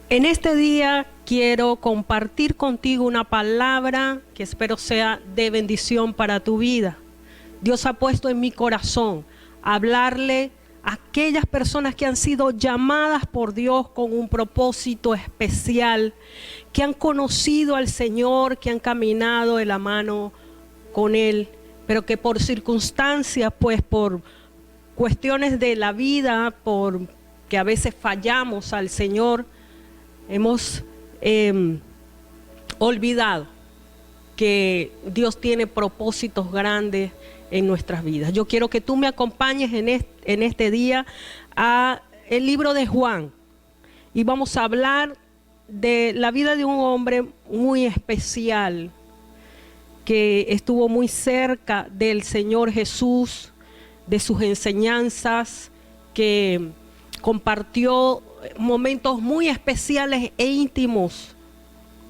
En este día quiero compartir contigo una palabra que espero sea de bendición para tu vida. Dios ha puesto en mi corazón hablarle a aquellas personas que han sido llamadas por Dios con un propósito especial, que han conocido al Señor, que han caminado de la mano con Él, pero que por circunstancias, pues por cuestiones de la vida, por que a veces fallamos al Señor, hemos olvidado que Dios tiene propósitos grandes en nuestras vidas. Yo quiero que tú me acompañes en este día a el libro de Juan y vamos a hablar de la vida de un hombre muy especial que estuvo muy cerca del Señor Jesús, de sus enseñanzas, que compartió momentos muy especiales e íntimos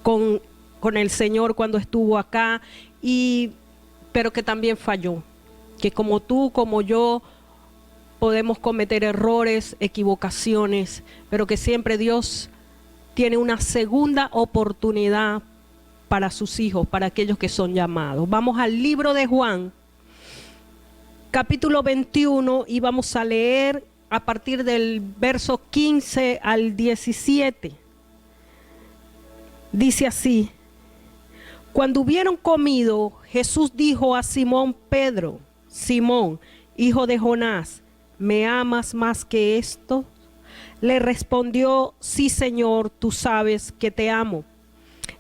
con el Señor cuando estuvo acá, pero que también falló, que como tú, como yo, podemos cometer errores, equivocaciones, pero que siempre Dios tiene una segunda oportunidad para sus hijos, para aquellos que son llamados. Vamos al libro de Juan, capítulo 21, y vamos a leer a partir del verso 15 al 17. Dice así: cuando hubieron comido, Jesús dijo a Simón Pedro: Simón, hijo de Jonás, ¿me amas más que esto? Le respondió: sí, Señor, tú sabes que te amo.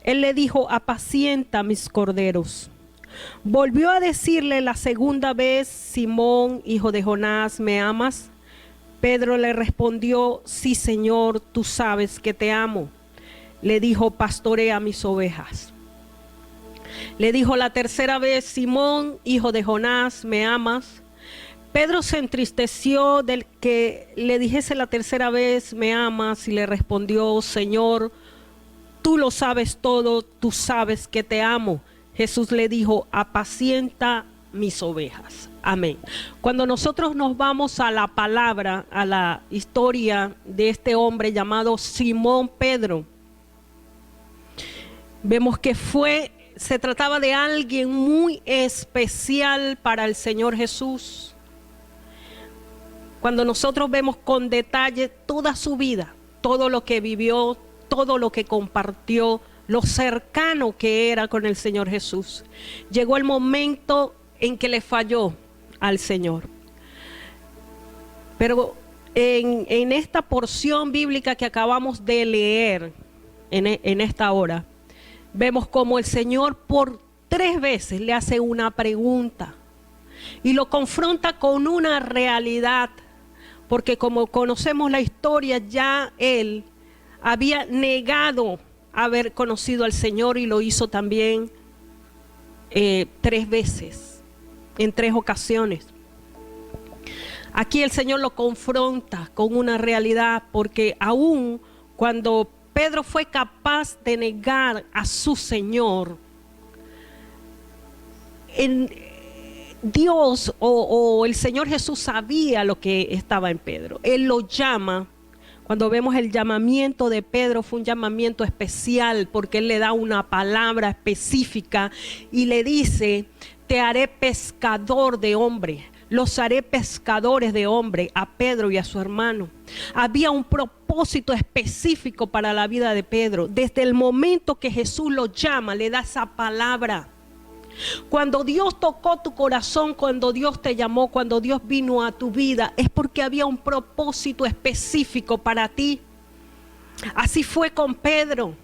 Él le dijo: apacienta mis corderos. Volvió a decirle la segunda vez: Simón, hijo de Jonás, ¿me amas? Pedro le respondió: sí, Señor, tú sabes que te amo. Le dijo: pastorea mis ovejas. Le dijo la tercera vez: Simón, hijo de Jonás, ¿me amas? Pedro se entristeció del que le dijese la tercera vez: ¿me amas? Y le respondió: Señor, tú lo sabes todo, tú sabes que te amo. Jesús le dijo: apacienta mis ovejas. Amén. Cuando nosotros nos vamos a la palabra, a la historia de este hombre llamado Simón Pedro, vemos que se trataba de alguien muy especial para el Señor Jesús. Cuando nosotros vemos con detalle toda su vida, todo lo que vivió, todo lo que compartió, lo cercano que era con el Señor Jesús, llegó el momento en que le falló al Señor. Pero en esta porción bíblica que acabamos de leer en esta hora, vemos como el Señor por 3 veces le hace una pregunta y lo confronta con una realidad, porque como conocemos la historia, ya él había negado haber conocido al Señor y lo hizo también 3 veces, en 3 ocasiones. Aquí el Señor lo confronta con una realidad, porque aún cuando Pedro fue capaz de negar a su Señor, Dios o el Señor Jesús sabía lo que estaba en Pedro. Él lo llama. Cuando vemos el llamamiento de Pedro, fue un llamamiento especial, porque Él le da una palabra específica y le dice: te haré pescador de hombres. Los haré pescadores de hombres, a Pedro y a su hermano. Había un propósito específico para la vida de Pedro. Desde el momento que Jesús lo llama, le da esa palabra. Cuando Dios tocó tu corazón, cuando Dios te llamó, cuando Dios vino a tu vida, es porque había un propósito específico para ti. Así fue con Pedro.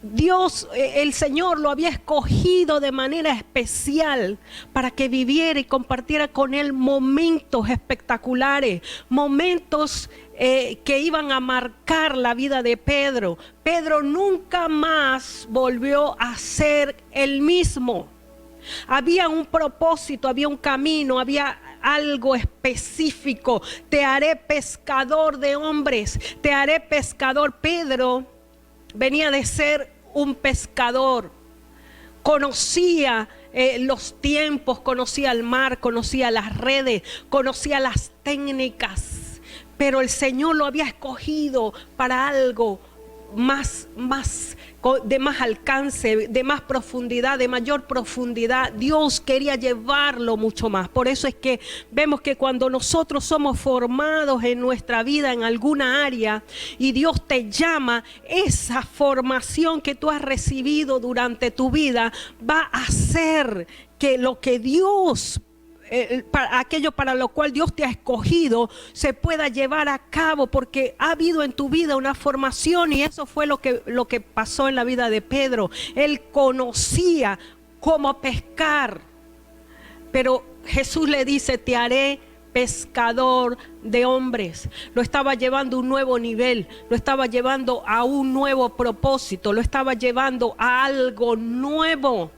Dios, el Señor lo había escogido de manera especial para que viviera y compartiera con él momentos espectaculares, momentos que iban a marcar la vida de Pedro. Pedro nunca más volvió a ser el mismo. Había un propósito, había un camino, había algo específico. Te haré pescador de hombres, te haré pescador. Pedro venía de ser un pescador, conocía los tiempos, conocía el mar, conocía las redes, conocía las técnicas, pero el Señor lo había escogido para algo de más alcance, de más profundidad, de mayor profundidad. Dios quería llevarlo mucho más. Por eso es que vemos que cuando nosotros somos formados en nuestra vida en alguna área y Dios te llama, esa formación que tú has recibido durante tu vida va a hacer que lo que Dios aquello para lo cual Dios te ha escogido se pueda llevar a cabo, porque ha habido en tu vida una formación, y eso fue lo que pasó en la vida de Pedro. Él conocía cómo pescar, pero Jesús le dice: te haré pescador de hombres. Lo estaba llevando a un nuevo nivel, lo estaba llevando a un nuevo propósito, lo estaba llevando a algo nuevo.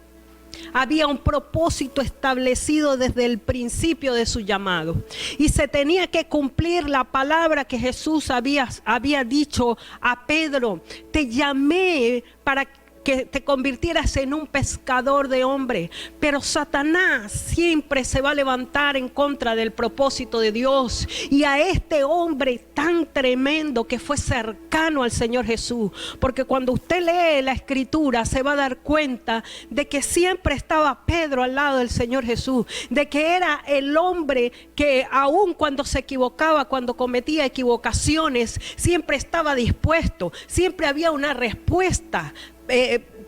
Había un propósito establecido desde el principio de su llamado, y se tenía que cumplir la palabra que Jesús había dicho a Pedro: te llamé para que te convirtieras en un pescador de hombres. Pero Satanás siempre se va a levantar en contra del propósito de Dios, y a este hombre tan tremendo que fue cercano al Señor Jesús, porque cuando usted lee la escritura se va a dar cuenta de que siempre estaba Pedro al lado del Señor Jesús, de que era el hombre que aun cuando se equivocaba, cuando cometía equivocaciones, siempre estaba dispuesto, siempre había una respuesta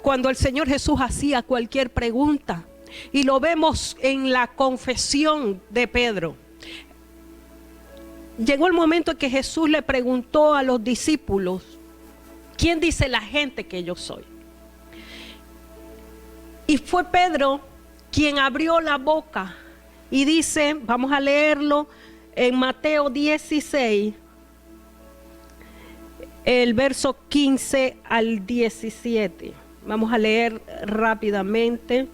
cuando el Señor Jesús hacía cualquier pregunta. Y lo vemos en la confesión de Pedro. Llegó el momento en que Jesús le preguntó a los discípulos: ¿quién dice la gente que yo soy? Y fue Pedro quien abrió la boca y dice, vamos a leerlo en Mateo 16, el verso 15 al 17. Vamos a leer rápidamente.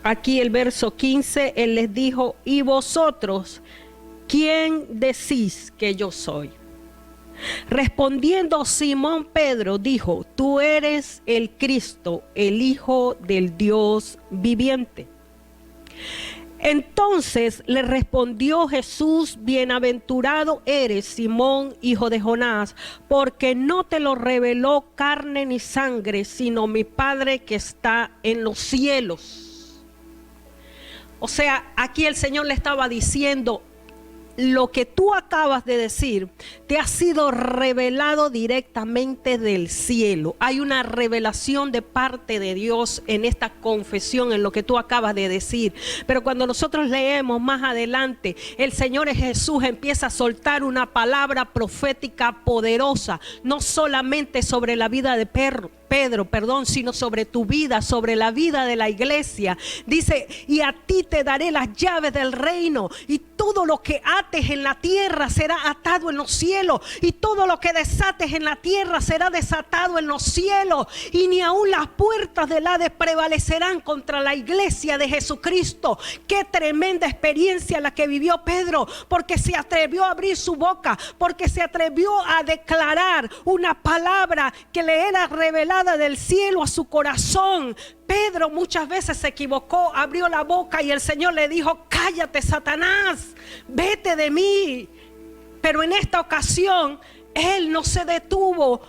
Aquí el verso 15, Él les dijo: ¿y vosotros quién decís que yo soy? Respondiendo Simón Pedro dijo: tú eres el Cristo, el Hijo del Dios viviente. Entonces le respondió Jesús: bienaventurado eres, Simón, hijo de Jonás, porque no te lo reveló carne ni sangre, sino mi Padre que está en los cielos. O sea, aquí el Señor le estaba diciendo: lo que tú acabas de decir te ha sido revelado directamente del cielo. Hay una revelación de parte de Dios en esta confesión, en lo que tú acabas de decir. Pero cuando nosotros leemos más adelante, el Señor Jesús empieza a soltar una palabra profética poderosa, no solamente sobre la vida de Pedro, sino sobre tu vida, sobre la vida de la iglesia. Dice: y a ti te daré las llaves del reino, y todo lo que ates en la tierra será atado en los cielos, y todo lo que desates en la tierra será desatado en los cielos, y ni aun las puertas del Hades prevalecerán contra la iglesia de Jesucristo. Qué tremenda experiencia la que vivió Pedro, porque se atrevió a abrir su boca, porque se atrevió a declarar una palabra que le era revelada del cielo a su corazón. Pedro muchas veces se equivocó, abrió la boca y el Señor le dijo: cállate, Satanás, vete de mí. Pero en esta ocasión él no tuvo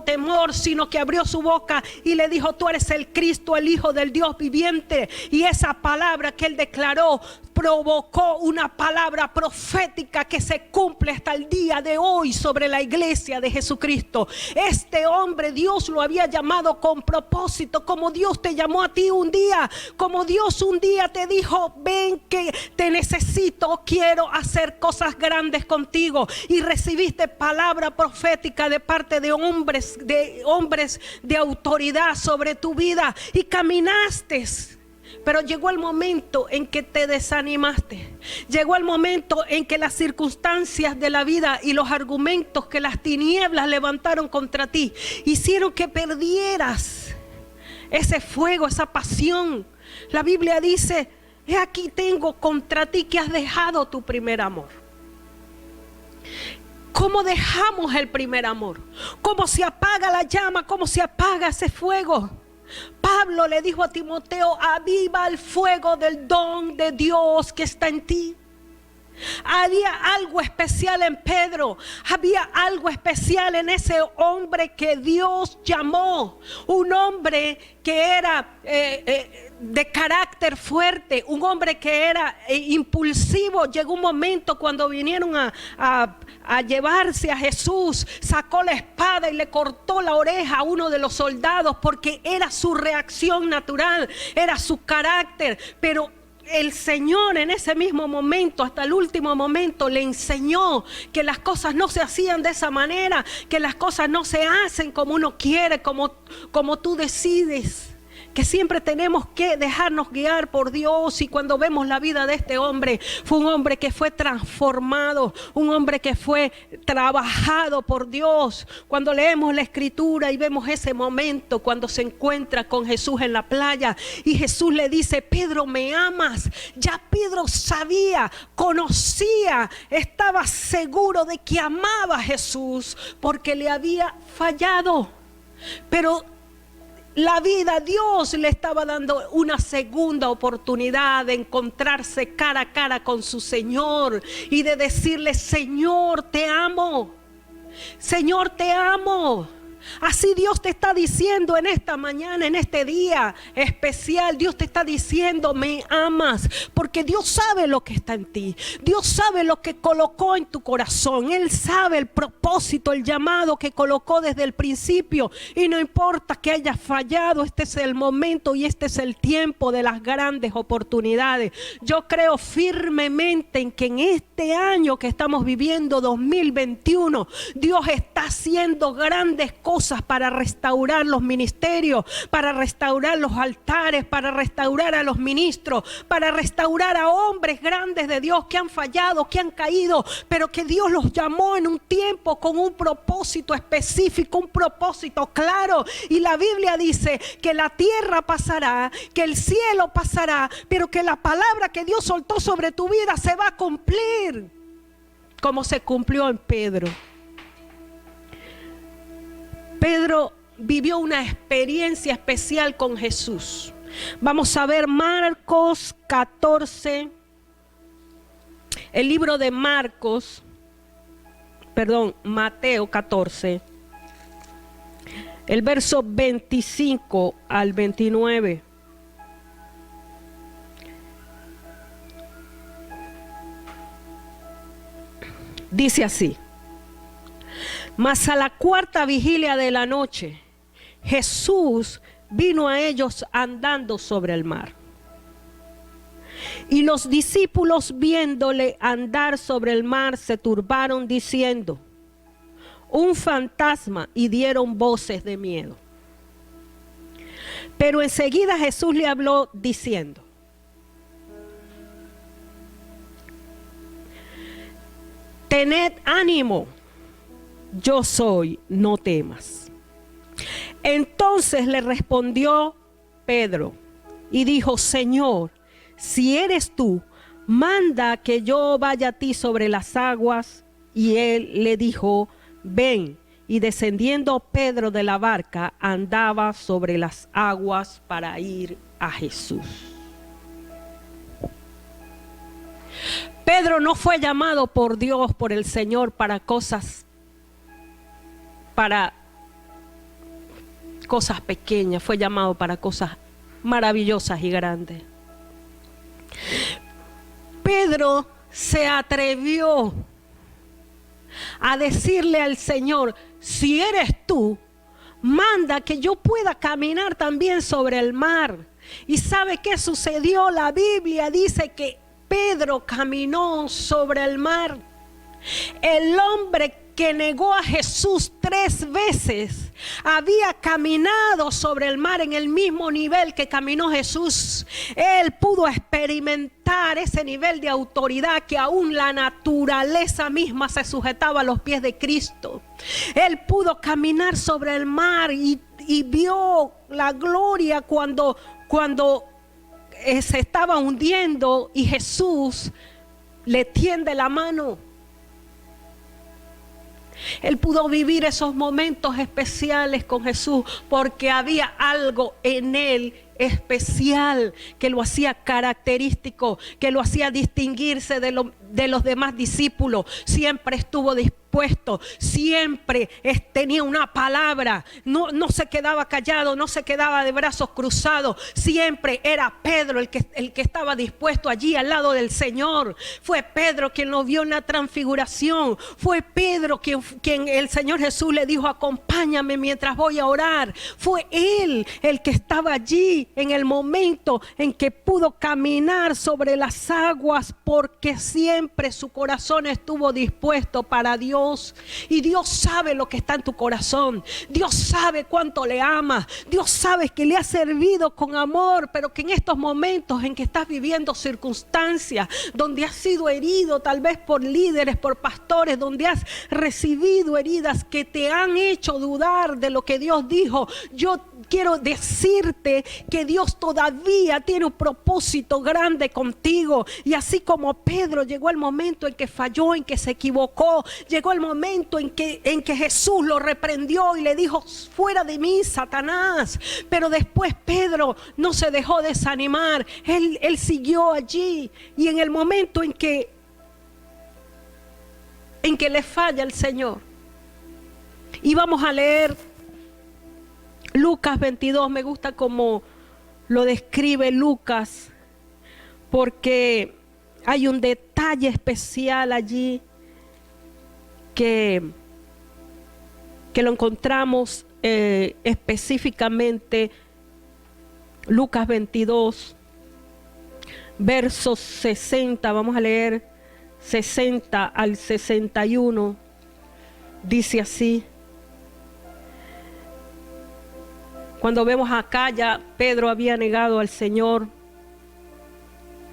temor, sino que abrió su boca y le dijo: tú eres el Cristo, el Hijo del Dios viviente. Y esa palabra que él declaró provocó una palabra profética que se cumple hasta el día de hoy sobre la iglesia de Jesucristo. Este hombre Dios lo había llamado con propósito, como Dios te llamó a ti un día, como Dios un día te dijo: ven que te necesito, quiero hacer cosas grandes contigo. Y recibiste palabra profética de parte de hombres de autoridad sobre tu vida, y caminaste. Pero llegó el momento en que te desanimaste. Llegó el momento en que las circunstancias de la vida y los argumentos que las tinieblas levantaron contra ti hicieron que perdieras ese fuego, esa pasión. La Biblia dice: he aquí tengo contra ti que has dejado tu primer amor. ¿Cómo dejamos el primer amor? ¿Cómo se apaga la llama? ¿Cómo se apaga ese fuego? Pablo le dijo a Timoteo: aviva el fuego del don de Dios que está en ti. Había algo especial en Pedro, había algo especial en ese hombre que Dios llamó, un hombre que era de carácter fuerte, un hombre que era impulsivo. Llegó un momento cuando vinieron a llevarse a Jesús, sacó la espada y le cortó la oreja a uno de los soldados porque era su reacción natural, era su carácter, pero el Señor en ese mismo momento, hasta el último momento, le enseñó que las cosas no se hacían de esa manera, que las cosas no se hacen como uno quiere, como tú decides. Que siempre tenemos que dejarnos guiar por Dios. Y cuando vemos la vida de este hombre, fue un hombre que fue transformado, un hombre que fue trabajado por Dios. Cuando leemos la escritura y vemos ese momento cuando se encuentra con Jesús en la playa y Jesús le dice: Pedro, ¿me amas? Ya Pedro sabía, conocía, estaba seguro de que amaba a Jesús porque le había fallado. Pero la vida, Dios le estaba dando una segunda oportunidad de encontrarse cara a cara con su Señor y de decirle: Señor, te amo. Señor, te amo. Así Dios te está diciendo en esta mañana, en este día especial. Dios te está diciendo: me amas, porque Dios sabe lo que está en ti. Dios sabe lo que colocó en tu corazón. Él sabe el propósito, el llamado que colocó desde el principio. Y no importa que hayas fallado, este es el momento y este es el tiempo de las grandes oportunidades. Yo creo firmemente en que en este año que estamos viviendo, 2021, Dios está haciendo grandes cosas para restaurar los ministerios, para restaurar los altares, para restaurar a los ministros, para restaurar a hombres grandes de Dios que han fallado, que han caído, pero que Dios los llamó en un tiempo con un propósito específico, un propósito claro. Y la Biblia dice que la tierra pasará, que el cielo pasará, pero que la palabra que Dios soltó sobre tu vida se va a cumplir, como se cumplió en Pedro. Pedro vivió una experiencia especial con Jesús. Vamos a ver Marcos 14, el libro de Mateo 14, el verso 25 al 29. Dice así: mas a la cuarta vigilia de la noche, Jesús vino a ellos andando sobre el mar. Y los discípulos, viéndole andar sobre el mar, se turbaron diciendo: un fantasma, y dieron voces de miedo. Pero enseguida Jesús le habló diciendo: tened ánimo, yo soy, no temas. Entonces le respondió Pedro y dijo: Señor, si eres tú, manda que yo vaya a ti sobre las aguas. Y él le dijo: ven. Y descendiendo Pedro de la barca, andaba sobre las aguas para ir a Jesús. Pedro no fue llamado por Dios, por el Señor, para cosas pequeñas. Fue llamado para cosas maravillosas y grandes. Pedro se atrevió a decirle al Señor: si eres tú, manda que yo pueda caminar también sobre el mar. ¿Y sabe qué sucedió? La Biblia dice que Pedro caminó sobre el mar. El hombre que negó a Jesús 3 veces había caminado sobre el mar en el mismo nivel que caminó Jesús. Él pudo experimentar ese nivel de autoridad que aún la naturaleza misma se sujetaba a los pies de Cristo. Él pudo caminar sobre el mar y vio la gloria cuando se estaba hundiendo y Jesús le tiende la mano. Él pudo vivir esos momentos especiales con Jesús porque había algo en él especial que lo hacía característico, que lo hacía distinguirse de de los demás discípulos, siempre estuvo dispuesto, siempre tenía una palabra, no se quedaba callado, no se quedaba de brazos cruzados, siempre era Pedro el que estaba dispuesto allí al lado del Señor. Fue Pedro quien lo vio en la transfiguración, fue Pedro quien el Señor Jesús le dijo: acompáñame mientras voy a orar. Fue él el que estaba allí en el momento en que pudo caminar sobre las aguas, porque siempre su corazón estuvo dispuesto para Dios. Y Dios sabe lo que está en tu corazón. Dios sabe cuánto le amas. Dios sabe que le has servido con amor, pero que en estos momentos en que estás viviendo circunstancias donde has sido herido tal vez por líderes, por pastores, donde has recibido heridas que te han hecho dudar de lo que Dios dijo, yo quiero decirte que Dios todavía tiene un propósito grande contigo. Y así como Pedro, llegó el momento en que falló, en que se equivocó, llegó el momento en que Jesús lo reprendió y le dijo: fuera de mí, Satanás. Pero después Pedro no se dejó desanimar, él siguió allí. Y en el momento en que le falla el Señor, y vamos a leer Lucas 22, me gusta cómo lo describe Lucas, porque hay un detalle especial allí que lo encontramos específicamente. Lucas 22, versos 60, vamos a leer 60 al 61, dice así. Cuando vemos acá, ya Pedro había negado al Señor,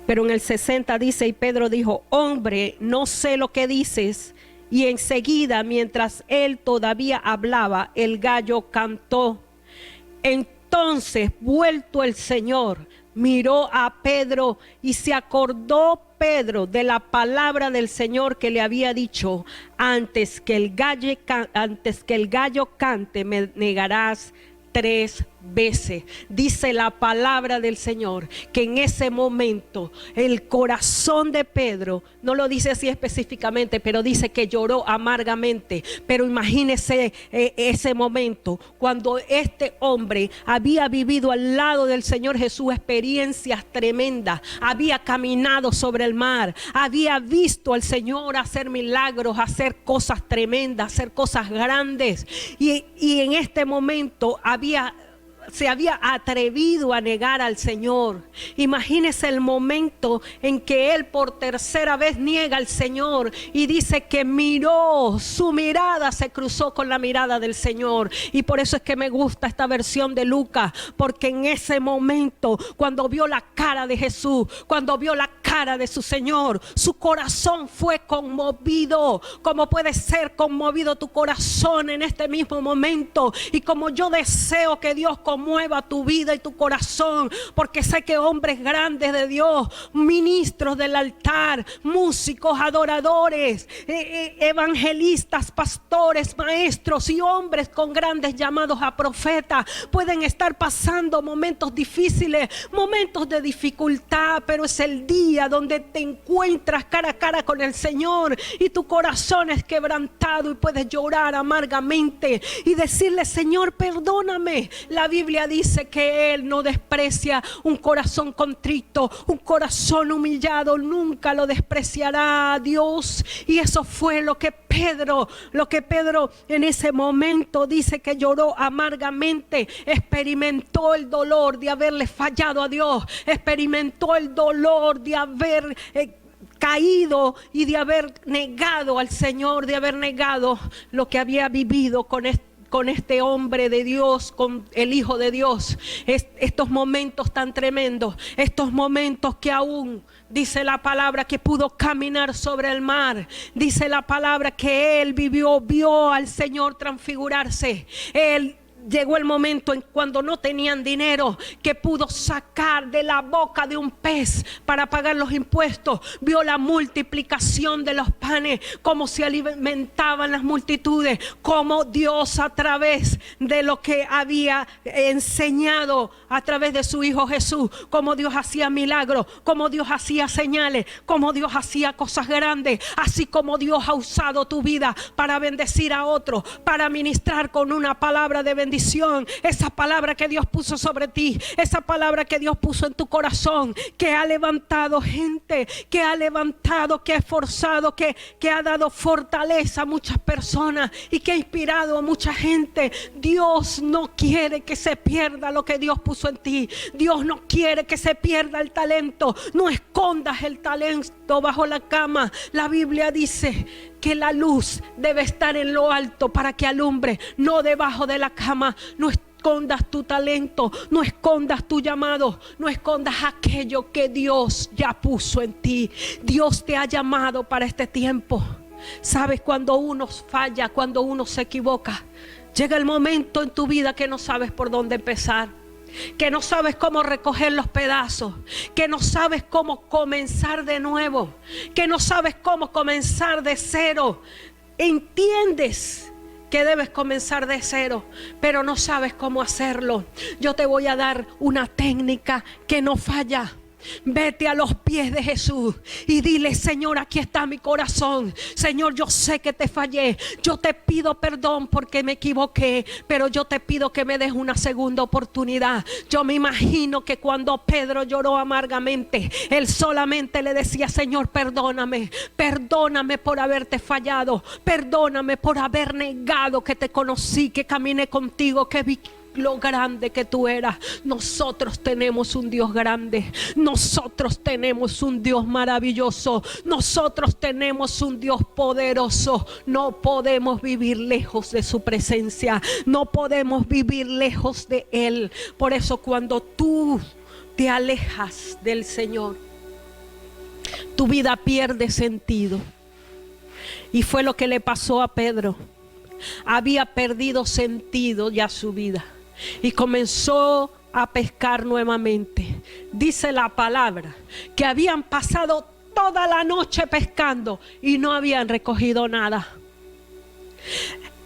pero en el 60 dice: y Pedro dijo: hombre, no sé lo que dices. Y enseguida, mientras él todavía hablaba, el gallo cantó. Entonces, vuelto el Señor, miró a Pedro y se acordó Pedro de la palabra del Señor que le había dicho: antes que el gallo cante, me negarás 3 veces. Dice la palabra del Señor que en ese momento el corazón de Pedro, no lo dice así específicamente, pero dice que lloró amargamente. Pero imagínese ese momento cuando este hombre había vivido al lado del Señor Jesús experiencias tremendas, había caminado sobre el mar, había visto al Señor hacer milagros, hacer cosas tremendas, hacer cosas grandes, y en este momento se había atrevido a negar al Señor. Imagínese el momento en que él por tercera vez niega al Señor y dice que miró, su mirada se cruzó con la mirada del Señor. Y por eso es que me gusta esta versión de Lucas, porque en ese momento, cuando vio la cara de Jesús, cuando vio la cara de su Señor, su corazón fue conmovido, como puede ser conmovido tu corazón en este mismo momento. Y como yo deseo que Dios conmueva tu vida y tu corazón, porque sé que hombres grandes de Dios, ministros del altar, músicos, adoradores, evangelistas, pastores, maestros y hombres con grandes llamados a profeta pueden estar pasando momentos difíciles, momentos de dificultad, pero es el día donde te encuentras cara a cara con el Señor y tu corazón es quebrantado y puedes llorar amargamente y decirle: Señor, perdóname. La Biblia dice que Él no desprecia un corazón contrito, un corazón humillado, nunca lo despreciará a Dios. Y eso fue lo que Pedro en ese momento dice que lloró amargamente. Experimentó el dolor de haberle fallado a Dios, experimentó el dolor de haber caído y de haber negado al Señor, de haber negado lo que había vivido con este hombre de Dios, con el Hijo de Dios. Estos momentos tan tremendos, estos momentos que aún dice la palabra que pudo caminar sobre el mar. Dice la palabra que él vio al Señor transfigurarse. Él llegó el momento en cuando no tenían dinero, que pudo sacar de la boca de un pez para pagar los impuestos. Vio la multiplicación de los panes, cómo se alimentaban las multitudes, cómo Dios, a través de lo que había enseñado a través de su Hijo Jesús, cómo Dios hacía milagros, cómo Dios hacía señales, cómo Dios hacía cosas grandes. Así como Dios ha usado tu vida para bendecir a otros, para ministrar con una palabra de bendición, esa palabra que Dios puso sobre ti, esa palabra que Dios puso en tu corazón, que ha levantado gente, que ha levantado, que ha esforzado, que ha dado fortaleza a muchas personas y que ha inspirado a mucha gente. Dios no quiere que se pierda lo que Dios puso en ti. Dios no quiere que se pierda el talento. No escondas el talento bajo la cama. La Biblia dice que la luz debe estar en lo alto para que alumbre, no debajo de la cama. No escondas tu talento, no escondas tu llamado, no escondas aquello que Dios ya puso en ti. Dios te ha llamado para este tiempo. Sabes, cuando uno falla, cuando uno se equivoca, llega el momento en tu vida que no sabes por dónde empezar, que no sabes cómo recoger los pedazos, que no sabes cómo comenzar de nuevo, que no sabes cómo comenzar de cero. Entiendes que debes comenzar de cero, pero no sabes cómo hacerlo. Yo te voy a dar una técnica que no falla. Vete a los pies de Jesús y dile: Señor, aquí está mi corazón. Señor, yo sé que te fallé. Yo te pido perdón porque me equivoqué, pero yo te pido que me des una segunda oportunidad. Yo me imagino que cuando Pedro lloró amargamente, él solamente le decía: Señor, perdóname. Perdóname por haberte fallado. Perdóname por haber negado que te conocí, que caminé contigo, que vi lo grande que tú eras. Nosotros tenemos un Dios grande. Nosotros tenemos un Dios maravilloso. Nosotros tenemos un Dios poderoso. No podemos vivir lejos de su presencia. No podemos vivir lejos de Él. Por eso, cuando tú te alejas del Señor, tu vida pierde sentido. Y fue lo que le pasó a Pedro. Había perdido sentido ya su vida y comenzó a pescar nuevamente. Dice la palabra que habían pasado toda la noche pescando y no habían recogido nada.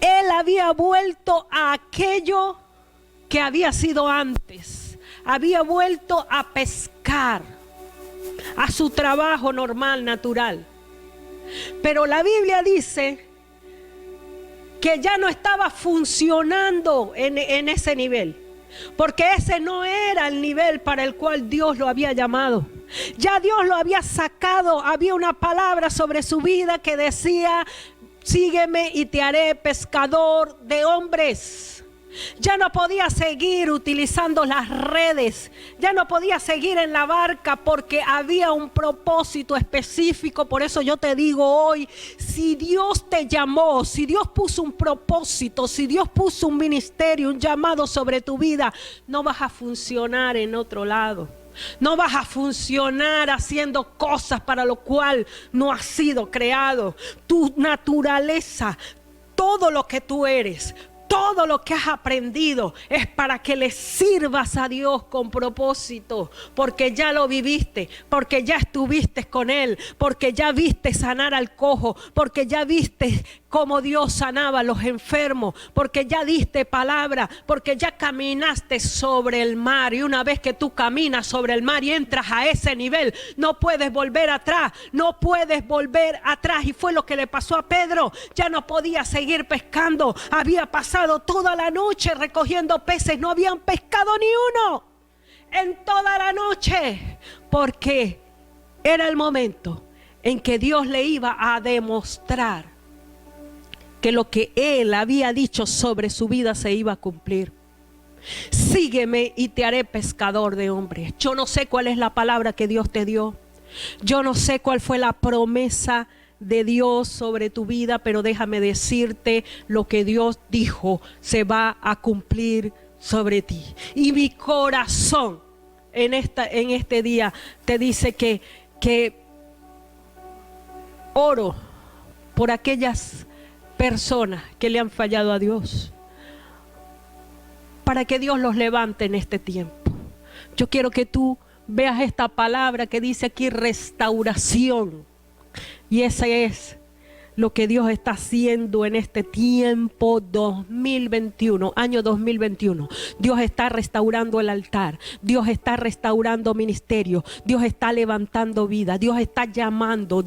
Él había vuelto a aquello que había sido antes. Había vuelto a pescar, a su trabajo normal, natural. Pero la Biblia dice que ya no estaba funcionando en ese nivel, porque ese no era el nivel para el cual Dios lo había llamado. Ya Dios lo había sacado. Había una palabra sobre su vida que decía: sígueme y te haré pescador de hombres. Ya no podía seguir utilizando las redes, ya no podía seguir en la barca, porque había un propósito específico. Por eso yo te digo hoy: si Dios te llamó, si Dios puso un propósito, si Dios puso un ministerio, un llamado sobre tu vida, no vas a funcionar en otro lado. No vas a funcionar haciendo cosas para lo cual no has sido creado. Tu naturaleza, todo lo que tú eres, todo lo que has aprendido es para que le sirvas a Dios con propósito, porque ya lo viviste, porque ya estuviste con Él, porque ya viste sanar al cojo, porque ya viste cómo Dios sanaba a los enfermos, porque ya diste palabra, porque ya caminaste sobre el mar. Y una vez que tú caminas sobre el mar y entras a ese nivel, no puedes volver atrás, no puedes volver atrás. Y fue lo que le pasó a Pedro. Ya no podía seguir pescando. Había pasado toda la noche recogiendo peces, no habían pescado ni uno en toda la noche, porque era el momento en que Dios le iba a demostrar que lo que Él había dicho sobre su vida se iba a cumplir. Sígueme y te haré pescador de hombres. Yo no sé cuál es la palabra que Dios te dio. Yo no sé cuál fue la promesa de Dios sobre tu vida, pero déjame decirte: lo que Dios dijo se va a cumplir sobre ti. Y mi corazón en este día te dice que oro por aquellas personas que le han fallado a Dios. para que Dios los levante en este tiempo. Yo quiero que tú veas esta palabra que dice aquí restauración. Y ese es lo que Dios está haciendo en este tiempo 2021, año 2021. Dios está restaurando el altar. Dios está restaurando ministerio. Dios está levantando vida. Dios está llamando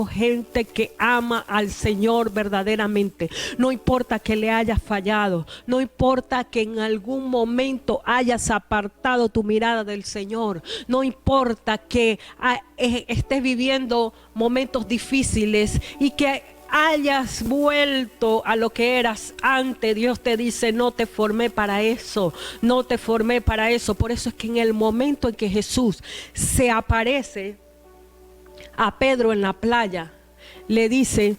gente que ama al Señor verdaderamente. No importa que le hayas fallado. No importa que en algún momento hayas apartado tu mirada del Señor. No importa que estés viviendo momentos difíciles y que hayas vuelto a lo que eras antes. Dios te dice: no te formé para eso, no te formé para eso. Por eso es que en el momento en que Jesús se aparece a Pedro en la playa, le dice: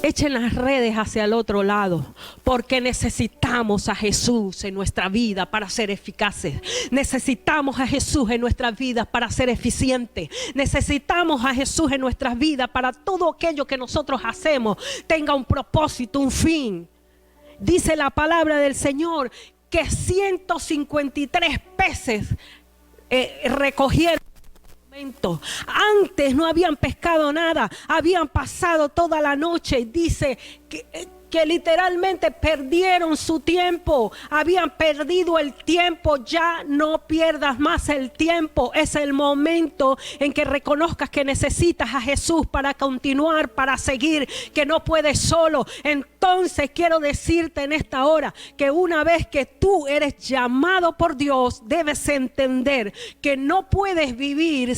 echen las redes hacia el otro lado, porque necesitamos a Jesús en nuestra vida para ser eficaces. Necesitamos a Jesús en nuestras vidas para ser eficientes. Necesitamos a Jesús en nuestras vidas para todo aquello que nosotros hacemos tenga un propósito, un fin. Dice la palabra del Señor que 153 peces recogieron. Antes no habían pescado nada, habían pasado toda la noche. Dice que literalmente perdieron su tiempo, habían perdido el tiempo. Ya no pierdas más el tiempo. Es el momento en que reconozcas que necesitas a Jesús para continuar, para seguir, que no puedes solo. Entonces quiero decirte en esta hora que una vez que tú eres llamado por Dios, debes entender que no puedes vivir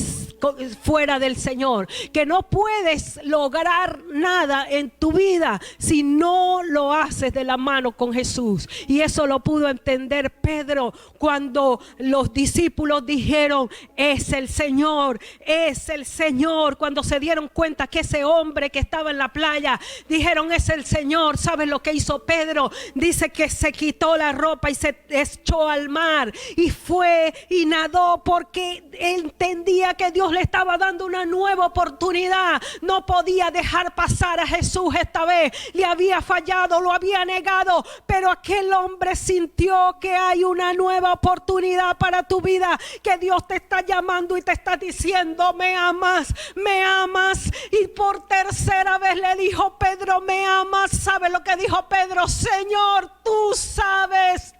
fuera del Señor, que no puedes lograr nada en tu vida si no lo haces de la mano con Jesús. Y eso lo pudo entender Pedro cuando los discípulos dijeron: es el Señor, es el Señor. Cuando se dieron cuenta que ese hombre que estaba en la playa, dijeron: es el Señor. ¿Sabes lo que hizo Pedro? Dice que se quitó la ropa y se echó al mar y fue y nadó, porque entendía que Dios le estaba dando una nueva oportunidad. No podía dejar pasar a Jesús esta vez. Le había fallado, lo había negado, pero aquel hombre sintió que hay una nueva oportunidad para tu vida, que Dios te está llamando y te está diciendo: me amas, me amas. Y por tercera vez le dijo: Pedro, me amas. ¿Sabe lo que dijo Pedro? Señor, tú sabes,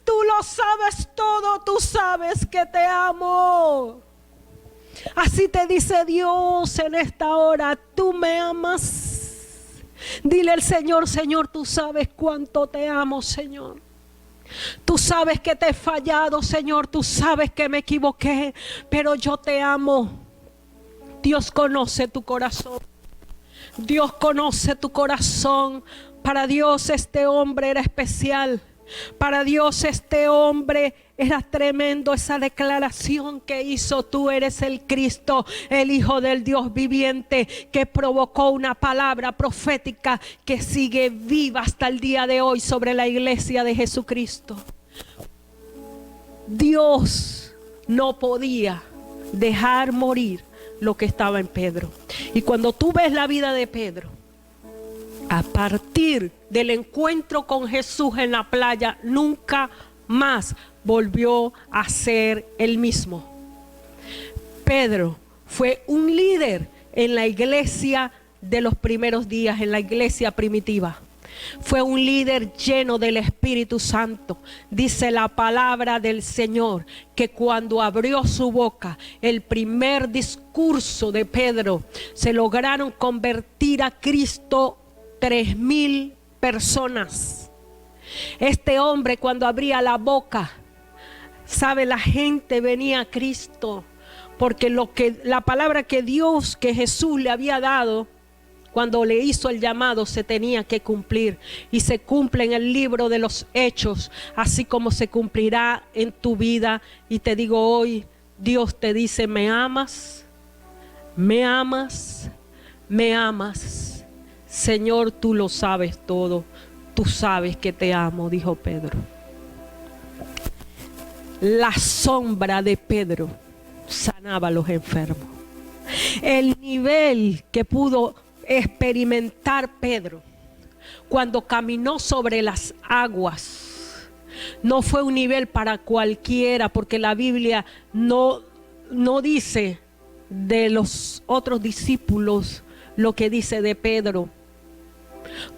tú lo sabes todo, tú sabes que te amo. Así te dice Dios en esta hora: tú me amas. Dile al Señor: Señor, tú sabes cuánto te amo, Señor. Tú sabes que te he fallado, Señor. Tú sabes que me equivoqué, pero yo te amo. Dios conoce tu corazón. Dios conoce tu corazón. Para Dios este hombre era especial. Para Dios este hombre era tremendo. Esa declaración que hizo: tú eres el Cristo, el Hijo del Dios viviente, que provocó una palabra profética que sigue viva hasta el día de hoy sobre la iglesia de Jesucristo. Dios no podía dejar morir lo que estaba en Pedro. Y cuando tú ves la vida de Pedro, a partir del encuentro con Jesús en la playa, nunca más volvió a ser el mismo. Pedro fue un líder en la iglesia de los primeros días, en la iglesia primitiva. Fue un líder lleno del Espíritu Santo. Dice la palabra del Señor que cuando abrió su boca, el primer discurso de Pedro, se lograron convertir a Cristo 3,000 personas. Este hombre, cuando abría la boca, sabe, la gente venía a Cristo, porque la palabra que Dios, que Jesús le había dado cuando le hizo el llamado, se tenía que cumplir, y se cumple en el libro de los Hechos, así como se cumplirá en tu vida. Y te digo hoy, Dios te dice: me amas, me amas, me amas. Señor, tú lo sabes todo, tú sabes que te amo, dijo Pedro. La sombra de Pedro sanaba a los enfermos. El nivel que pudo experimentar Pedro cuando caminó sobre las aguas No fue un nivel para cualquiera, porque la Biblia no dice de los otros discípulos lo que dice de Pedro.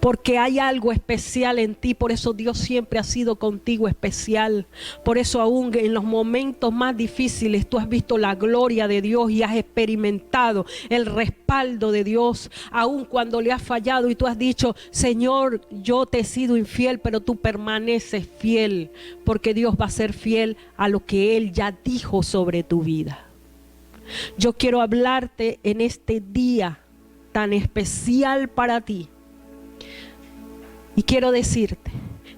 Porque hay algo especial en ti, por eso Dios siempre ha sido contigo especial. Por eso aún en los momentos más difíciles tú has visto la gloria de Dios y has experimentado el respaldo de Dios. Aún cuando le has fallado y tú has dicho: Señor, yo te he sido infiel, pero tú permaneces fiel, porque Dios va a ser fiel a lo que Él ya dijo sobre tu vida. Yo quiero hablarte en este día tan especial para ti. Y quiero decirte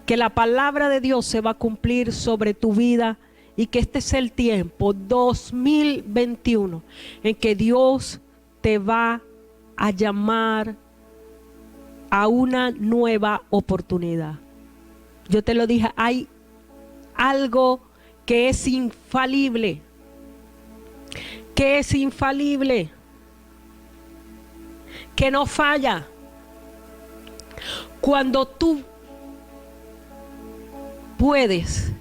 que la palabra de Dios se va a cumplir sobre tu vida y que este es el tiempo 2021 en que Dios te va a llamar a una nueva oportunidad. Yo te lo dije, hay algo que es infalible, que no falla. Cuando tú puedes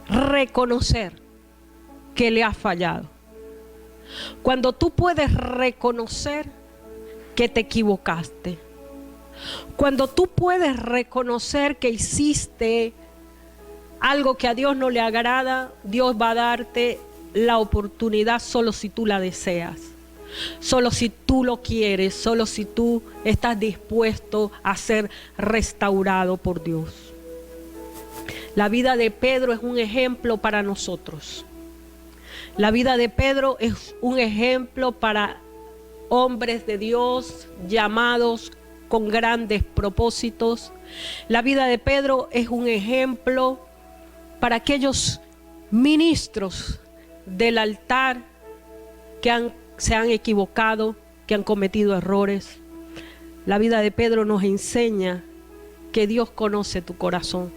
reconocer que le has fallado, cuando tú puedes reconocer que te equivocaste, cuando tú puedes reconocer que hiciste algo que a Dios no le agrada, Dios va a darte la oportunidad solo si tú la deseas. Solo si tú lo quieres, solo si tú estás dispuesto a ser restaurado por Dios. La vida de Pedro es un ejemplo para nosotros. La vida de Pedro es un ejemplo para hombres de Dios llamados con grandes propósitos. La vida de Pedro es un ejemplo para aquellos ministros del altar que se han equivocado, que han cometido errores. La vida de Pedro nos enseña que Dios conoce tu corazón,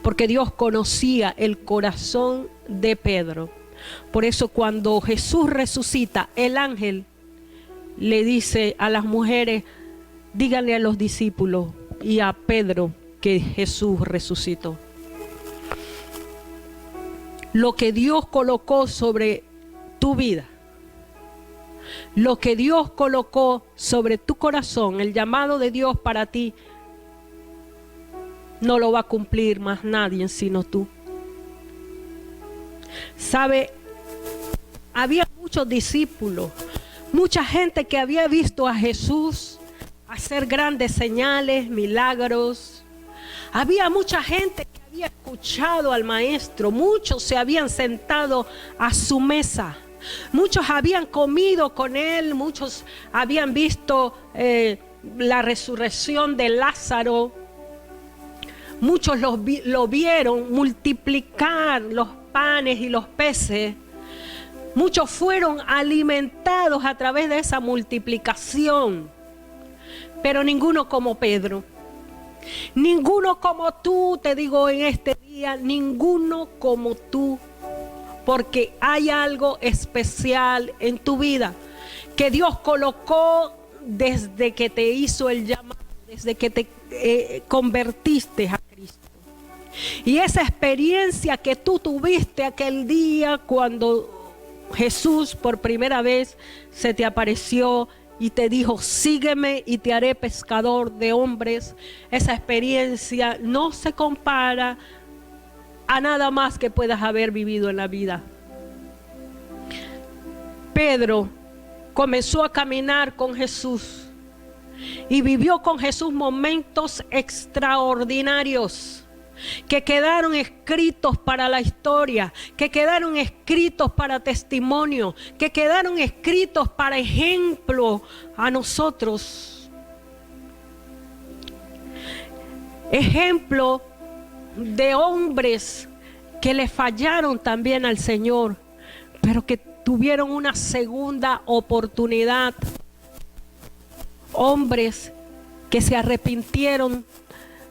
porque Dios conocía el corazón de Pedro. Por eso cuando Jesús resucita, el ángel le dice a las mujeres: díganle a los discípulos y a Pedro que Jesús resucitó. Lo que Dios colocó sobre tu vida, lo que Dios colocó sobre tu corazón, el llamado de Dios para ti, no lo va a cumplir más nadie sino tú. ¿Sabe? Había muchos discípulos, mucha gente que había visto a Jesús hacer grandes señales, milagros. Había mucha gente que había escuchado al Maestro, muchos se habían sentado a su mesa. Muchos habían comido con él, muchos habían visto la resurrección de Lázaro. Muchos lo vieron multiplicar los panes y los peces. Muchos fueron alimentados a través de esa multiplicación. Pero ninguno como Pedro. Ninguno como tú, te digo en este día, ninguno como tú. Porque hay algo especial en tu vida que Dios colocó desde que te hizo el llamado, desde que te convertiste a Cristo. Y esa experiencia que tú tuviste aquel día cuando Jesús por primera vez se te apareció y te dijo: sígueme y te haré pescador de hombres. Esa experiencia no se compara a nada más que puedas haber vivido en la vida. Pedro comenzó a caminar con Jesús y vivió con Jesús momentos extraordinarios que quedaron escritos para la historia, que quedaron escritos para testimonio, que quedaron escritos para ejemplo a nosotros. Ejemplo de hombres que le fallaron también al Señor, pero que tuvieron una segunda oportunidad. Hombres que se arrepintieron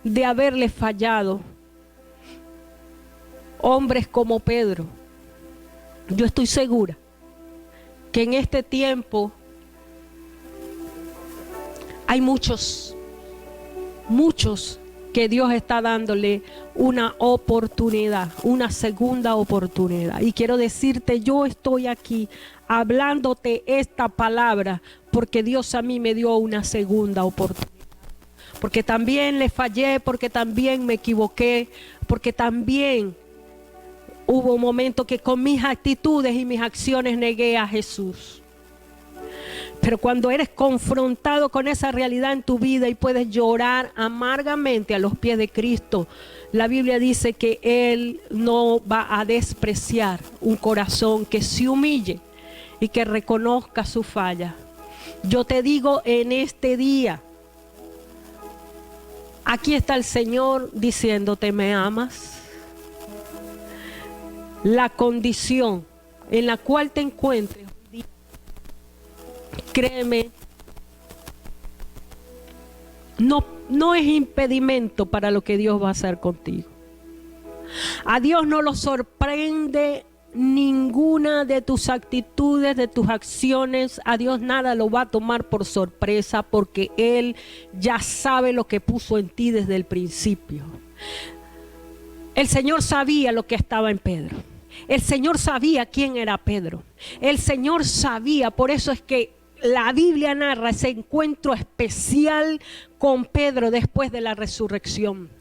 de haberle fallado. Hombres como Pedro. Yo estoy segura que en este tiempo hay muchos que Dios está dándole una oportunidad, una segunda oportunidad. Y quiero decirte, yo estoy aquí hablándote esta palabra porque Dios a mí me dio una segunda oportunidad. Porque también le fallé, porque también me equivoqué, porque también hubo un momento que con mis actitudes y mis acciones negué a Jesús. Pero cuando eres confrontado con esa realidad en tu vida y puedes llorar amargamente a los pies de Cristo, la Biblia dice que Él no va a despreciar un corazón que se humille y que reconozca su falla. Yo te digo en este día, aquí está el Señor diciéndote, ¿me amas? La condición en la cual te encuentres, créeme, no es impedimento para lo que Dios va a hacer contigo. A Dios no lo sorprende ninguna de tus actitudes, de tus acciones. A Dios nada lo va a tomar por sorpresa, porque Él ya sabe lo que puso en ti desde el principio. El Señor sabía lo que estaba en Pedro. El Señor sabía quién era Pedro. El Señor sabía, por eso es que la Biblia narra ese encuentro especial con Pedro después de la resurrección.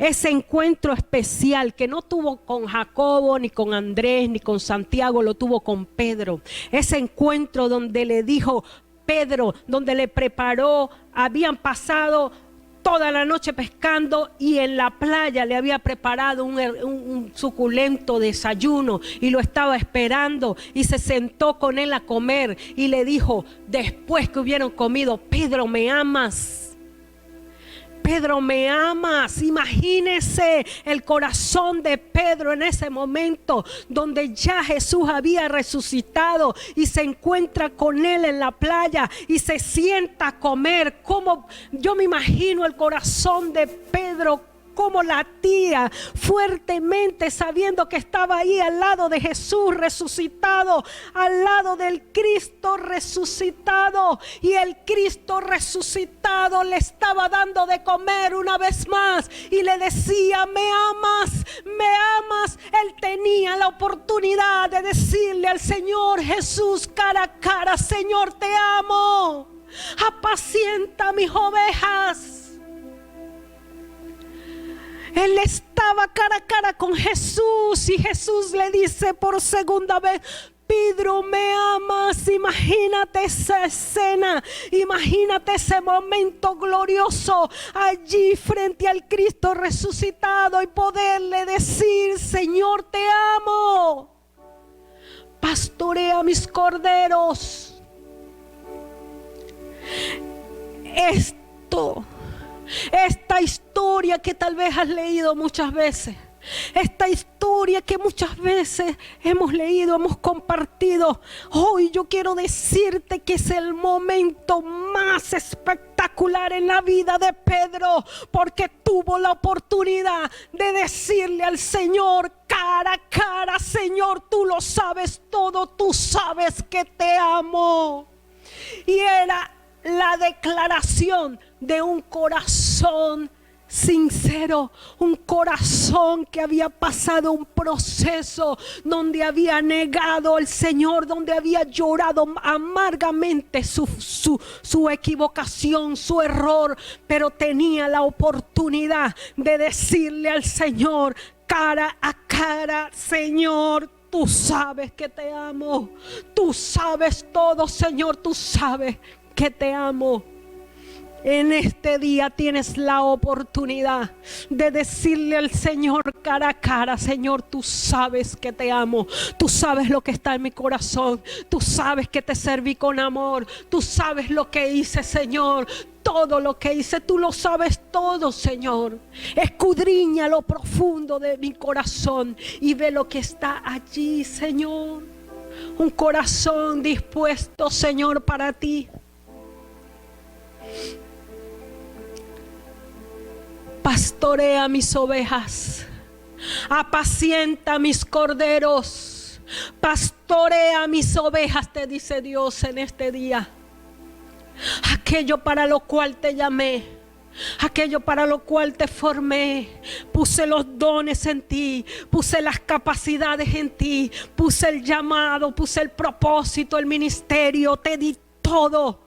Ese encuentro especial que no tuvo con Jacobo, ni con Andrés, ni con Santiago, lo tuvo con Pedro. Ese encuentro donde le dijo Pedro, donde le preparó, habían pasado toda la noche pescando y en la playa le había preparado un suculento desayuno y lo estaba esperando, y se sentó con él a comer y le dijo, después que hubieron comido, Pedro, ¿me amas? Pedro, ¿me amas? Imagínese el corazón de Pedro en ese momento donde ya Jesús había resucitado y se encuentra con él en la playa y se sienta a comer. Como yo me imagino el corazón de Pedro, como latía fuertemente, sabiendo que estaba ahí al lado de Jesús resucitado, al lado del Cristo resucitado, y el Cristo resucitado le estaba dando de comer una vez más y le decía, ¿me amas? ¿Me amas? Él tenía la oportunidad de decirle al Señor Jesús cara a cara, Señor, te amo, apacienta mis ovejas. Él estaba cara a cara con Jesús y Jesús le dice por segunda vez, Pedro, ¿me amas? Imagínate esa escena, imagínate ese momento glorioso allí frente al Cristo resucitado y poderle decir, Señor, te amo, pastorea mis corderos. Esta historia que tal vez has leído muchas veces, esta historia que muchas veces hemos leído, hemos compartido, hoy yo quiero decirte que es el momento más espectacular en la vida de Pedro, porque tuvo la oportunidad de decirle al Señor cara a cara, Señor, tú lo sabes todo, tú sabes que te amo. Y era la declaración de un corazón sincero, un corazón que había pasado un proceso donde había negado al Señor, donde había llorado amargamente su equivocación, su error, pero tenía la oportunidad de decirle al Señor cara a cara, Señor, tú sabes que te amo, tú sabes todo, Señor, tú sabes que te amo. En este día tienes la oportunidad de decirle al Señor cara a cara, Señor, tú sabes que te amo, tú sabes lo que está en mi corazón, tú sabes que te serví con amor, tú sabes lo que hice, Señor, todo lo que hice, tú lo sabes todo, Señor. Escudriña lo profundo de mi corazón y ve lo que está allí, Señor. Un corazón dispuesto, Señor, para ti. Pastorea mis ovejas, apacienta mis corderos, pastorea mis ovejas, te dice Dios en este día. Aquello para lo cual te llamé, aquello para lo cual te formé. Puse los dones en ti, puse las capacidades en ti, puse el llamado, puse el propósito, el ministerio, te di todo.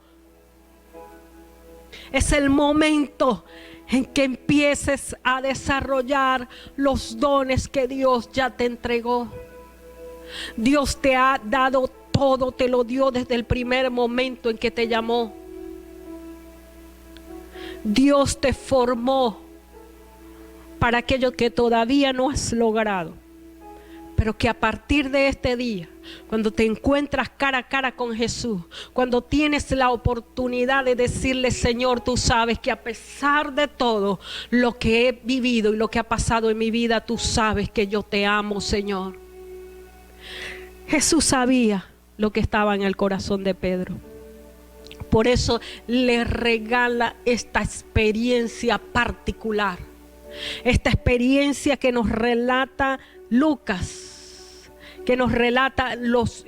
Es el momento en que empieces a desarrollar los dones que Dios ya te entregó. Dios te ha dado todo, te lo dio desde el primer momento en que te llamó. Dios te formó para aquello que todavía no has logrado, pero que a partir de este día, cuando te encuentras cara a cara con Jesús, cuando tienes la oportunidad de decirle: Señor, tú sabes que a pesar de todo lo que he vivido y lo que ha pasado en mi vida, tú sabes que yo te amo, Señor. Jesús sabía lo que estaba en el corazón de Pedro. Por eso le regala esta experiencia particular, esta experiencia que nos relata Lucas, que nos relata los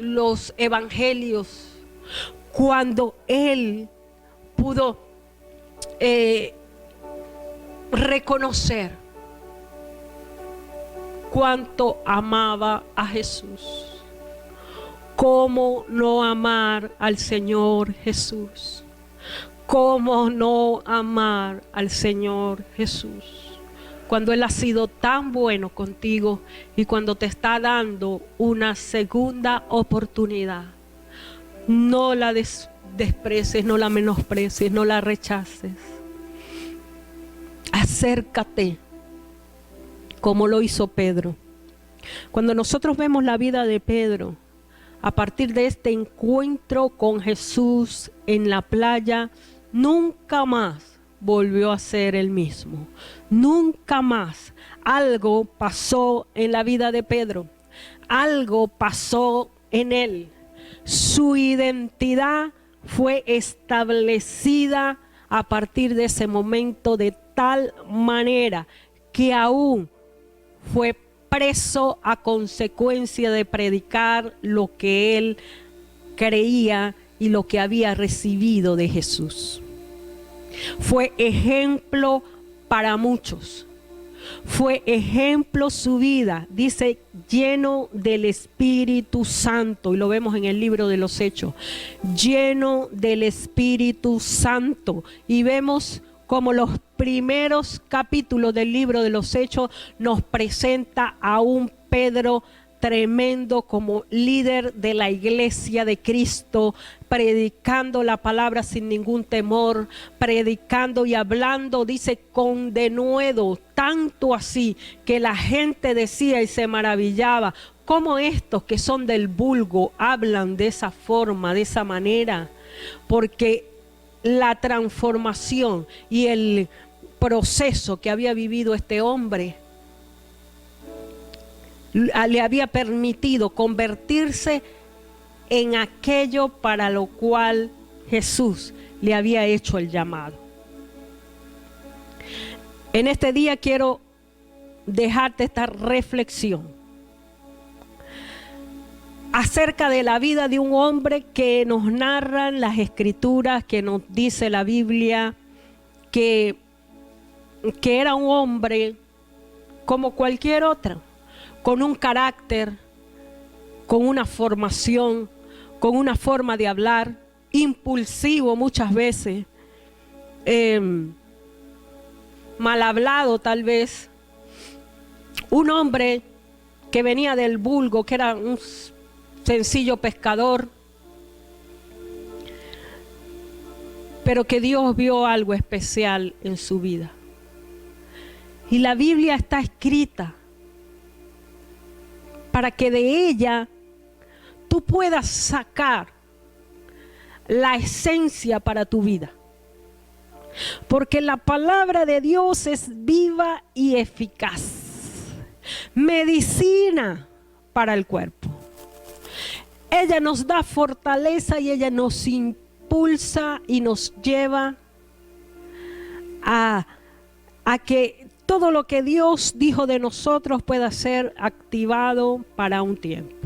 evangelios, cuando él pudo reconocer cuánto amaba a Jesús. ¿Cómo no amar al Señor Jesús? ¿Cómo no amar al Señor Jesús? Cuando Él ha sido tan bueno contigo y cuando te está dando una segunda oportunidad. No la desprecies, no la menosprecies, no la rechaces. Acércate como lo hizo Pedro. Cuando nosotros vemos la vida de Pedro, a partir de este encuentro con Jesús en la playa, nunca más volvió a ser el mismo. Nunca más. Algo pasó en la vida de Pedro. Algo pasó en él. Su identidad fue establecida a partir de ese momento de tal manera que aún fue preso a consecuencia de predicar lo que él creía y lo que había recibido de Jesús. Fue ejemplo para muchos. Fue ejemplo su vida, dice, lleno del Espíritu Santo, y lo vemos en el libro de los Hechos, lleno del Espíritu Santo, y vemos como los primeros capítulos del libro de los Hechos nos presenta a un Pedro tremendo como líder de la iglesia de Cristo, predicando la palabra sin ningún temor, predicando y hablando, dice, con denuedo, tanto así que la gente decía y se maravillaba, ¿cómo estos que son del vulgo hablan de esa forma, de esa manera? Porque la transformación y el proceso que había vivido este hombre le había permitido convertirse en aquello para lo cual Jesús le había hecho el llamado. En este día quiero dejarte esta reflexión acerca de la vida de un hombre que nos narran las escrituras, que nos dice la Biblia, que era un hombre como cualquier otro, con un carácter, con una formación, con una forma de hablar, impulsivo muchas veces, mal hablado tal vez, un hombre que venía del vulgo, que era un sencillo pescador, pero que Dios vio algo especial en su vida. Y la Biblia está escrita para que de ella tú puedas sacar la esencia para tu vida. Porque la palabra de Dios es viva y eficaz. Medicina para el cuerpo. Ella nos da fortaleza y ella nos impulsa y nos lleva a que todo lo que Dios dijo de nosotros pueda ser activado para un tiempo.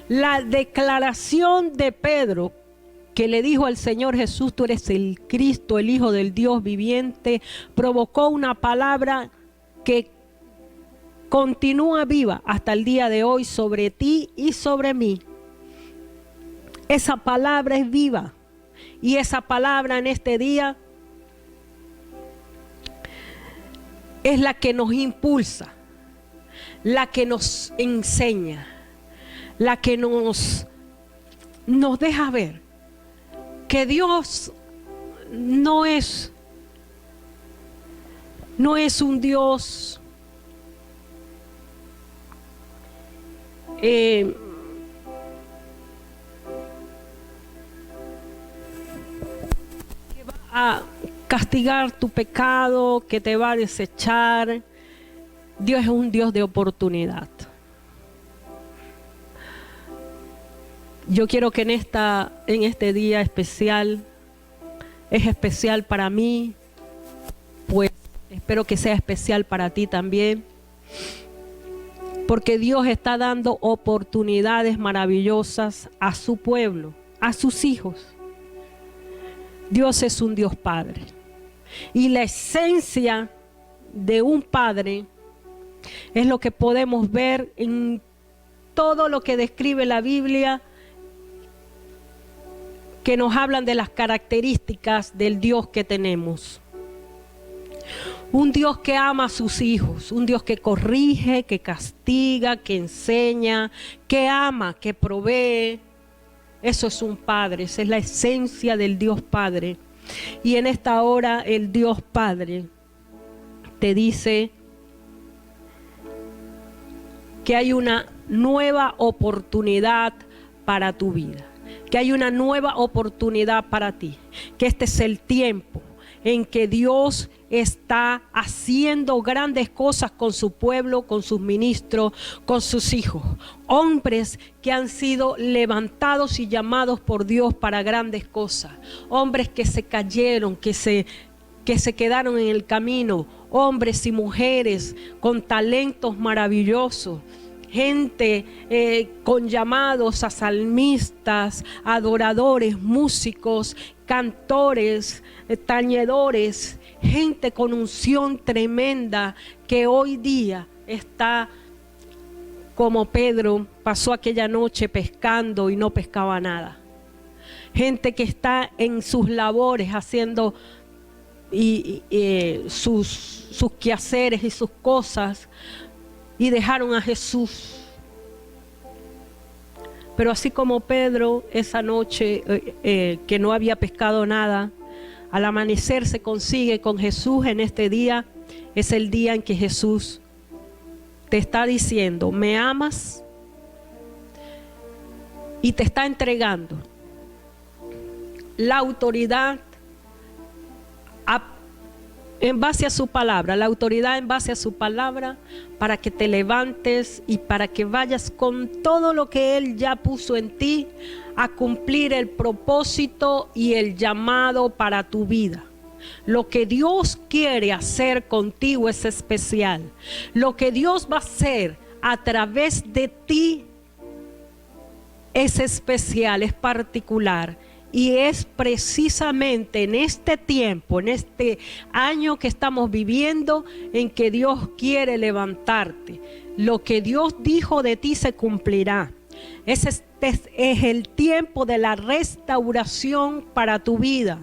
La declaración de Pedro que le dijo al Señor Jesús: tú eres el Cristo, el Hijo del Dios viviente, provocó una palabra que continúa viva hasta el día de hoy sobre ti y sobre mí. Esa palabra es viva, y esa palabra en este día es la que nos impulsa, la que nos enseña, la que nos deja ver que Dios no es un Dios que va a castigar tu pecado, que te va a desechar. Dios es un Dios de oportunidad. Yo quiero que en este día especial, es especial para mí, pues espero que sea especial para ti también, porque Dios está dando oportunidades maravillosas a su pueblo, a sus hijos. Dios es un Dios Padre, y la esencia de un padre es lo que podemos ver en todo lo que describe la Biblia, que nos hablan de las características del Dios que tenemos. Un Dios que ama a sus hijos, un Dios que corrige, que castiga, que enseña, que ama, que provee. Eso es un Padre, esa es la esencia del Dios Padre. Y en esta hora el Dios Padre te dice que hay una nueva oportunidad para tu vida, que hay una nueva oportunidad para ti, que este es el tiempo en que Dios está haciendo grandes cosas con su pueblo, con sus ministros, con sus hijos. Hombres que han sido levantados y llamados por Dios para grandes cosas. Hombres que se cayeron, que se quedaron en el camino. Hombres y mujeres con talentos maravillosos. Gente con llamados a salmistas, adoradores, músicos, cantores, tañedores, gente con unción tremenda que hoy día está como Pedro pasó aquella noche pescando y no pescaba nada. Gente que está en sus labores haciendo sus quehaceres y sus cosas, y dejaron a Jesús. Pero así como Pedro esa noche que no había pescado nada, al amanecer se consigue con Jesús. En este día es el día en que Jesús te está diciendo: ¿me amas? Y te está entregando la autoridad en base a su palabra, la autoridad en base a su palabra, para que te levantes y para que vayas con todo lo que Él ya puso en ti a cumplir el propósito y el llamado para tu vida. Lo que Dios quiere hacer contigo es especial. Lo que Dios va a hacer a través de ti es especial, es particular. Y es precisamente en este tiempo, en este año que estamos viviendo, en que Dios quiere levantarte. Lo que Dios dijo de ti se cumplirá. Este es el tiempo de la restauración para tu vida.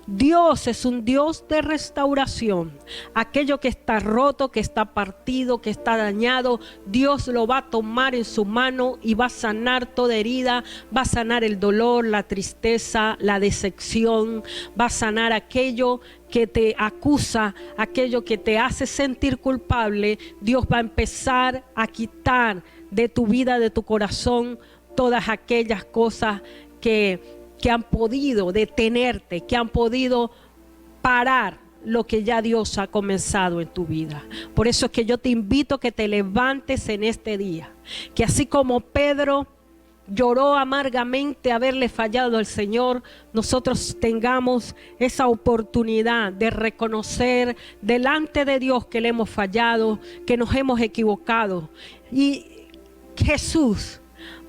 Dios es un Dios de restauración. Aquello que está roto, que está partido, que está dañado, Dios lo va a tomar en su mano y va a sanar toda herida, va a sanar el dolor, la tristeza, la decepción, va a sanar aquello que te acusa, aquello que te hace sentir culpable. Dios va a empezar a quitar de tu vida, de tu corazón, todas aquellas cosas que han podido detenerte, que han podido parar lo que ya Dios ha comenzado en tu vida. Por eso es que yo te invito a que te levantes en este día, que así como Pedro lloró amargamente haberle fallado al Señor, nosotros tengamos esa oportunidad de reconocer delante de Dios que le hemos fallado, que nos hemos equivocado. Y Jesús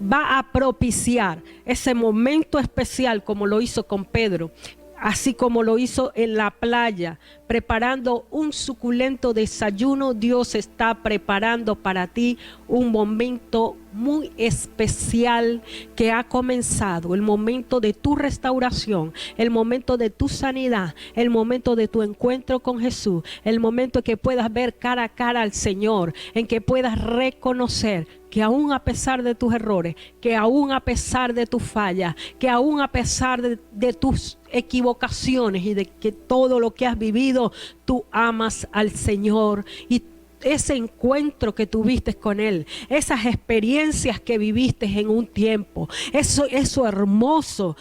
va a propiciar ese momento especial como lo hizo con Pedro, así como lo hizo en la playa, preparando un suculento desayuno. Dios está preparando para ti un momento muy especial que ha comenzado, el momento de tu restauración, el momento de tu sanidad, el momento de tu encuentro con Jesús, el momento en que puedas ver cara a cara al Señor, en que puedas reconocer que aún a pesar de tus errores, que aún a pesar de tus fallas, que aún a pesar de tus equivocaciones y de que todo lo que has vivido, tú amas al Señor. Y ese encuentro que tuviste con Él, esas experiencias que viviste en un tiempo, eso hermoso,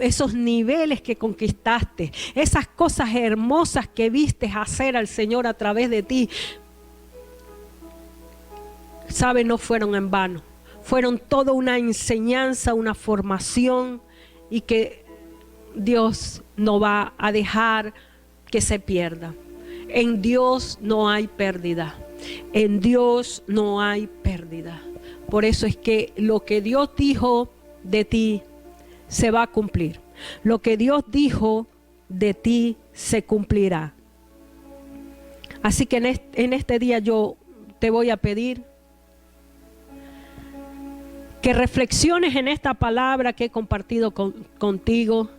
esos niveles que conquistaste, esas cosas hermosas que viste hacer al Señor a través de ti, ¿sabe? No fueron en vano, fueron toda una enseñanza, una formación, y que Dios no va a dejar que se pierda. En Dios no hay pérdida, en Dios no hay pérdida. Por eso es que lo que Dios dijo de ti se va a cumplir. Lo que Dios dijo de ti se cumplirá. Así que en este día yo te voy a pedir que reflexiones en esta palabra que he compartido contigo,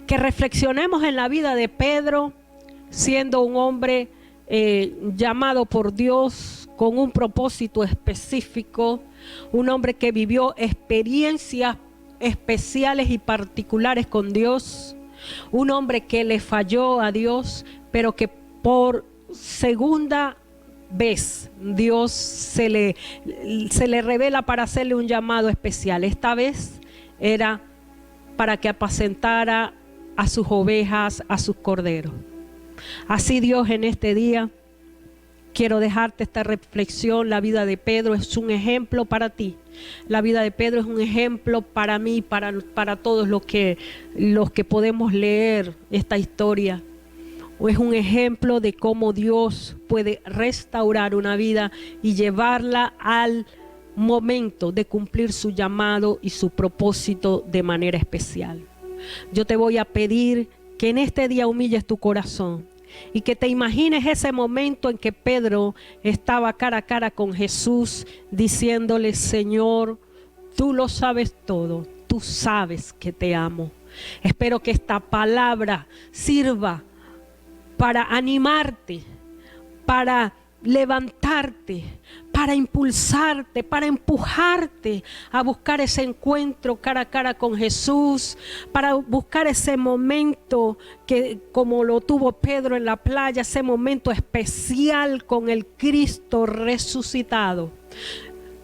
que reflexionemos en la vida de Pedro, siendo un hombre llamado por Dios con un propósito específico, un hombre que vivió experiencias especiales y particulares con Dios, un hombre que le falló a Dios, pero que por segunda vez Dios se le revela para hacerle un llamado especial. Esta vez era para que apacentara a sus ovejas, a sus corderos. Así Dios, en este día quiero dejarte esta reflexión. La vida de Pedro es un ejemplo para ti. La vida de Pedro es un ejemplo para mí, para todos los que podemos leer esta historia. Es un ejemplo de cómo Dios puede restaurar una vida y llevarla al momento de cumplir su llamado y su propósito de manera especial. Yo te voy a pedir que en este día humilles tu corazón y que te imagines ese momento en que Pedro estaba cara a cara con Jesús, diciéndole: Señor, tú lo sabes todo, tú sabes que te amo. Espero que esta palabra sirva para animarte, para levantarte, para impulsarte, para empujarte a buscar ese encuentro cara a cara con Jesús, para buscar ese momento que, como lo tuvo Pedro en la playa, ese momento especial con el Cristo resucitado.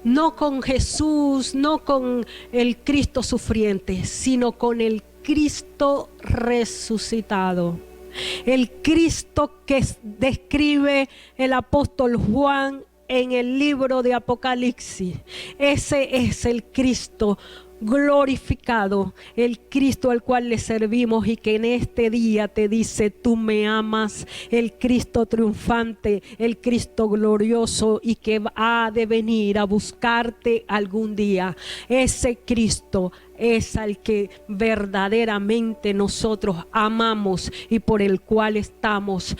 No con Jesús, no con el Cristo sufriente, sino con el Cristo resucitado. El Cristo que describe el apóstol Juan en el libro de Apocalipsis. Ese es el Cristo glorificado, el Cristo al cual le servimos y que en este día te dice: tú me amas, el Cristo triunfante, el Cristo glorioso y que ha de venir a buscarte algún día. Ese Cristo es al que verdaderamente nosotros amamos y por el cual estamos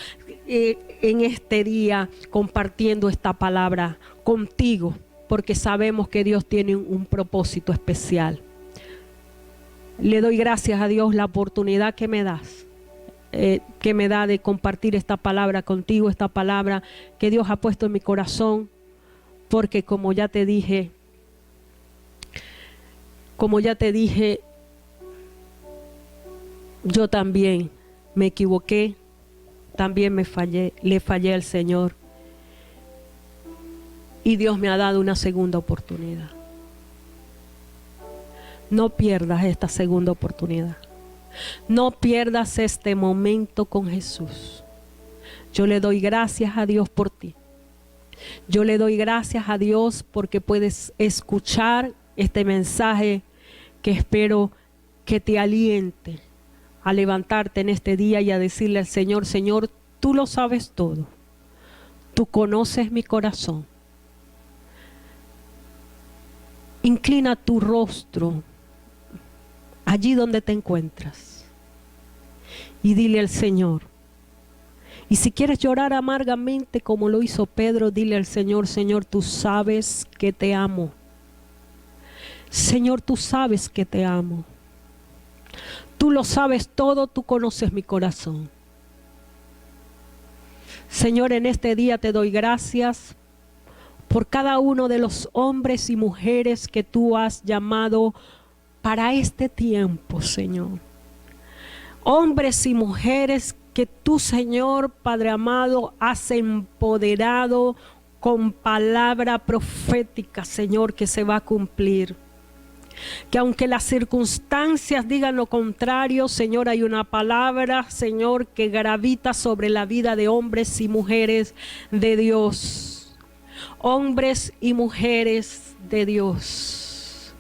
en este día compartiendo esta palabra contigo, porque sabemos que Dios tiene un propósito especial. Le doy gracias a Dios la oportunidad que me das, que me da de compartir esta palabra contigo, esta palabra que Dios ha puesto en mi corazón, porque como ya te dije, yo también me equivoqué, también le fallé al Señor. Y Dios me ha dado una segunda oportunidad. No pierdas esta segunda oportunidad. No pierdas este momento con Jesús. Yo le doy gracias a Dios por ti. Yo le doy gracias a Dios porque puedes escuchar este mensaje que espero que te aliente a levantarte en este día y a decirle al Señor: Señor, tú lo sabes todo. Tú conoces mi corazón. Inclina tu rostro allí donde te encuentras y dile al Señor. Y si quieres llorar amargamente como lo hizo Pedro, dile al Señor: Señor, tú sabes que te amo. Señor, tú sabes que te amo. Tú lo sabes todo, tú conoces mi corazón. Señor, en este día te doy gracias por cada uno de los hombres y mujeres que tú has llamado para este tiempo, Señor. Hombres y mujeres que tú, Señor, Padre amado, has empoderado con palabra profética, Señor, que se va a cumplir. Que aunque las circunstancias digan lo contrario, Señor, hay una palabra, Señor, que gravita sobre la vida de hombres y mujeres de Dios. Hombres y mujeres de Dios.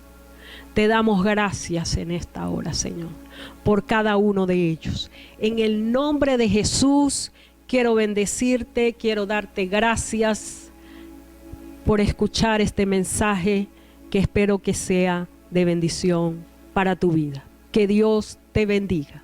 Te damos gracias en esta hora, Señor, por cada uno de ellos. En el nombre de Jesús, quiero bendecirte, quiero darte gracias por escuchar este mensaje que espero que sea de bendición para tu vida. Que Dios te bendiga.